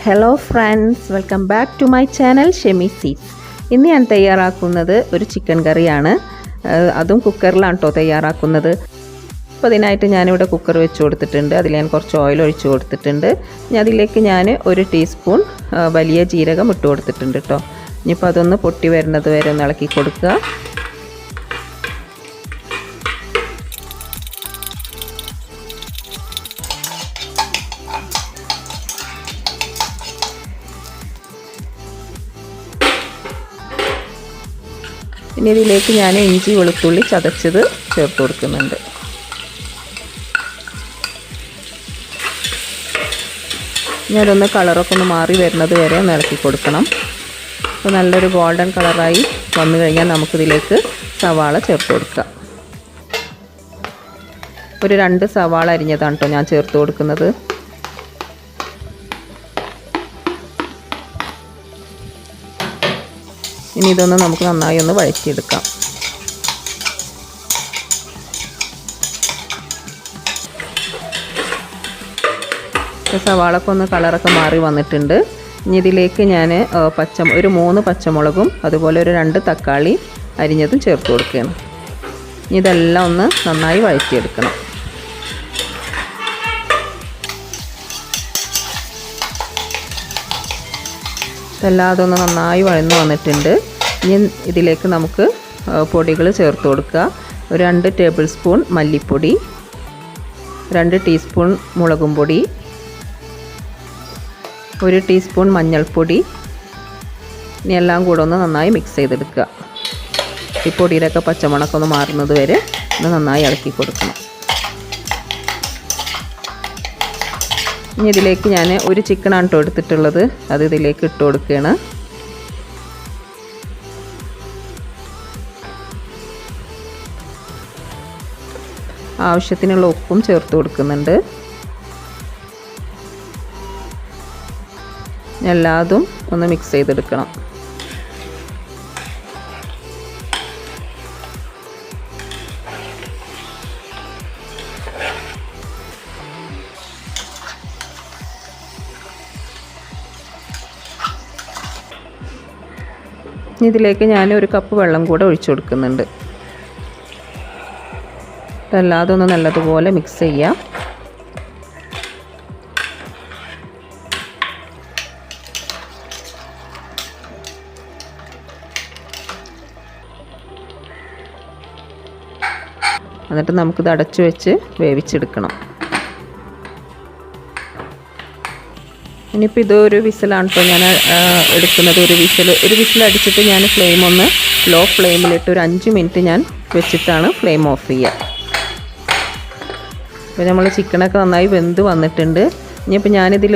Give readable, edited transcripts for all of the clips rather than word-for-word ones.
Hello friends, welcome back to my channel Shemi seeds. ഇന്ന് ഞാൻ തയ്യാറാക്കുന്നത് ഒരു ചിക്കൻ കറിയാണ്. അതും കുക്കറിലാണ് കേട്ടോ തയ്യാറാക്കുന്നത്. അപ്പോൾ അതിനായിട്ട് ഞാനിവിടെ കുക്കർ വെച്ച് കൊടുത്തിട്ടുണ്ട്. അതിൽ ഞാൻ കുറച്ച് ഓയിൽ ഒഴിച്ച് കൊടുത്തിട്ടുണ്ട്. ഇനി അതിലേക്ക് ഞാൻ 1 ടീസ്പൂൺ വലിയ ജീരകം ഇട്ട് കൊടുത്തിട്ടുണ്ട് കേട്ടോ. ഇനിയിപ്പോൾ അതൊന്ന് പൊട്ടി വരുന്നത് വരെ ഒന്ന് ഇളക്കി കൊടുക്കുക. ഇനി ഇതിലേക്ക് ഞാൻ ഇഞ്ചി വെളുത്തുള്ളി ചതച്ചത് ചേർത്ത് കൊടുക്കുന്നുണ്ട്. ഇനി അതൊന്ന് കളറൊക്കെ ഒന്ന് മാറി വരുന്നത് വരെ ഒന്ന് ഇളക്കി കൊടുക്കണം. അപ്പോൾ നല്ലൊരു ഗോൾഡൻ കളറായി വന്നു കഴിഞ്ഞാൽ നമുക്കിതിലേക്ക് സവാള ചേർത്ത് കൊടുക്കാം. ഒരു 2 സവാള അരിഞ്ഞതാണ് കേട്ടോ ഞാൻ ചേർത്ത് കൊടുക്കുന്നത്. ഇനി ഇതൊന്ന് നമുക്ക് നന്നായി ഒന്ന് വഴറ്റിയെടുക്കാം. സവാളൊക്കെ ഒന്ന് കളറൊക്കെ മാറി വന്നിട്ടുണ്ട്. ഇനി ഇതിലേക്ക് ഞാൻ ഒരു 3 പച്ചമുളകും അതുപോലെ ഒരു 2 തക്കാളി അരിഞ്ഞതും ചേർത്ത് കൊടുക്കുകയാണ്. ഇനി ഇതെല്ലാം ഒന്ന് നന്നായി വഴറ്റിയെടുക്കണം. ഇതെല്ലാം അതൊന്ന് നന്നായി വഴന്ന് വന്നിട്ടുണ്ട്. ഇനി ഇതിലേക്ക് നമുക്ക് പൊടികൾ ചേർത്ത് കൊടുക്കുക. ഒരു 2 ടേബിൾ സ്പൂൺ മല്ലിപ്പൊടി, 2 ടീസ്പൂൺ മുളകും പൊടി, 1 ടീസ്പൂൺ മഞ്ഞൾപ്പൊടി. ഇനി എല്ലാം കൂടെ ഒന്ന് നന്നായി മിക്സ് ചെയ്തെടുക്കുക. ഈ പൊടിയിലൊക്കെ പച്ചമണമൊക്കെ ഒന്ന് മാറുന്നത് വരെ ഒന്ന് നന്നായി ഇളക്കി കൊടുക്കണം. ഇനി ഇതിലേക്ക് ഞാൻ ഒരു ചിക്കനാണ് കേട്ടോ എടുത്തിട്ടുള്ളത്. അത് ഇതിലേക്ക് ഇട്ട് കൊടുക്കുകയാണ്. ആവശ്യത്തിനുള്ള ഉപ്പും ചേർത്ത് കൊടുക്കുന്നുണ്ട്. എല്ലാതും ഒന്ന് മിക്സ് ചെയ്തെടുക്കണം. ഇതിലേക്ക് ഞാൻ 1 കപ്പ് വെള്ളം കൂടെ ഒഴിച്ചു കൊടുക്കുന്നുണ്ട്. അല്ലാതെ ഒന്ന് നല്ലതുപോലെ മിക്സ് ചെയ്യാം. എന്നിട്ട് നമുക്കിത് അടച്ചു വെച്ച് വേവിച്ചെടുക്കണം. ഇനിയിപ്പോൾ ഇതൊരു വിസിലാണ് കേട്ടോ ഞാൻ എടുക്കുന്നത്. ഒരു വിസിൽ അടിച്ചിട്ട് ഞാൻ ഫ്ലെയിം ഒന്ന് ലോ ഫ്ലെയിമിലിട്ട് ഒരു 5 മിനിറ്റ് ഞാൻ വെച്ചിട്ടാണ് ഫ്ലെയിം ഓഫ് ചെയ്യുക. അപ്പോൾ നമ്മൾ ചിക്കനൊക്കെ നന്നായി വെന്ത് വന്നിട്ടുണ്ട്. ഇനിയിപ്പോൾ ഞാനിതിൽ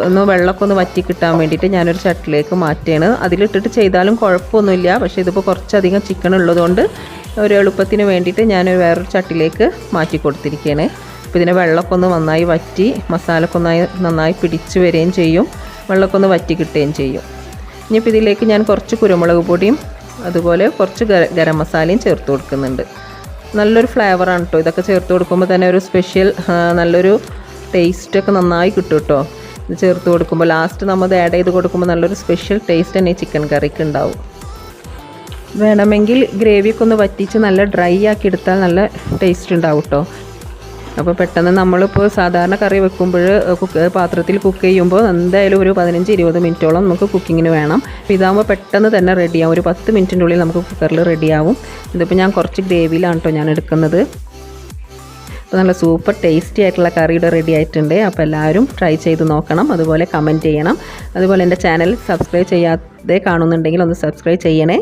ഒന്ന് വെള്ളമൊക്കെ ഒന്ന് വറ്റി കിട്ടാൻ വേണ്ടിയിട്ട് ഞാനൊരു ചട്ടിലേക്ക് മാറ്റുകയാണ്. അതിലിട്ടിട്ട് ചെയ്താലും കുഴപ്പമൊന്നുമില്ല. പക്ഷേ ഇതിപ്പോൾ കുറച്ചധികം ചിക്കൻ ഉള്ളതുകൊണ്ട് ഒരു എളുപ്പത്തിന് വേണ്ടിയിട്ട് ഞാൻ വേറൊരു ചട്ടിലേക്ക് മാറ്റി കൊടുത്തിരിക്കുകയാണ്. അപ്പോൾ ഇതിനെ വെള്ളമൊക്കെ ഒന്ന് നന്നായി വറ്റി മസാലയൊക്കെ നന്നായി പിടിച്ച് വരികയും ചെയ്യും, വെള്ളമൊക്കെ ഒന്ന് വറ്റി കിട്ടുകയും ചെയ്യും. ഇനിയിപ്പോൾ ഇതിലേക്ക് ഞാൻ കുറച്ച് കുരുമുളക് പൊടിയും അതുപോലെ കുറച്ച് ഗരം മസാലയും ചേർത്ത് കൊടുക്കുന്നുണ്ട്. നല്ലൊരു ഫ്ലേവറാണ് കേട്ടോ. ഇതൊക്കെ ചേർത്ത് കൊടുക്കുമ്പോൾ തന്നെ ഒരു സ്പെഷ്യൽ നല്ലൊരു ടേസ്റ്റൊക്കെ നന്നായി കിട്ടും കേട്ടോ. ഇത് ചേർത്ത് കൊടുക്കുമ്പോൾ ലാസ്റ്റ് നമ്മൾ ഇത് ആഡ് ചെയ്ത് കൊടുക്കുമ്പോൾ നല്ലൊരു സ്പെഷ്യൽ ടേസ്റ്റ് തന്നെ ചിക്കൻ കറിക്ക് ഉണ്ടാവും. വേണമെങ്കിൽ ഗ്രേവിയൊക്കെ ഒന്ന് വറ്റിച്ച് നല്ല ഡ്രൈ ആക്കി എടുത്താൽ നല്ല ടേസ്റ്റ് ഉണ്ടാവും കേട്ടോ. അപ്പോൾ പെട്ടെന്ന് നമ്മളിപ്പോൾ സാധാരണ കറി വെക്കുമ്പോൾ പാത്രത്തിൽ കുക്ക് ചെയ്യുമ്പോൾ എന്തായാലും ഒരു 15-20 മിനിറ്റോളം നമുക്ക് കുക്കിങ്ങിന് വേണം. അപ്പോൾ ഇതാകുമ്പോൾ പെട്ടെന്ന് തന്നെ റെഡിയാവും. ഒരു 10 മിനിറ്റിൻ്റെ ഉള്ളിൽ നമുക്ക് കുക്കറിൽ റെഡിയാവും. ഇതിപ്പോൾ ഞാൻ കുറച്ച് ഗ്രേവിയിലാണ് കേട്ടോ ഞാൻ എടുക്കുന്നത്. അപ്പോൾ നല്ല സൂപ്പർ ടേസ്റ്റി ആയിട്ടുള്ള കറിയുടെ റെഡി ആയിട്ടുണ്ട്. അപ്പോൾ എല്ലാവരും ട്രൈ ചെയ്ത് നോക്കണം, അതുപോലെ കമൻറ്റ് ചെയ്യണം. അതുപോലെ എൻ്റെ ചാനൽ സബ്സ്ക്രൈബ് ചെയ്യാതെ കാണുന്നുണ്ടെങ്കിൽ ഒന്ന് സബ്സ്ക്രൈബ് ചെയ്യണേ.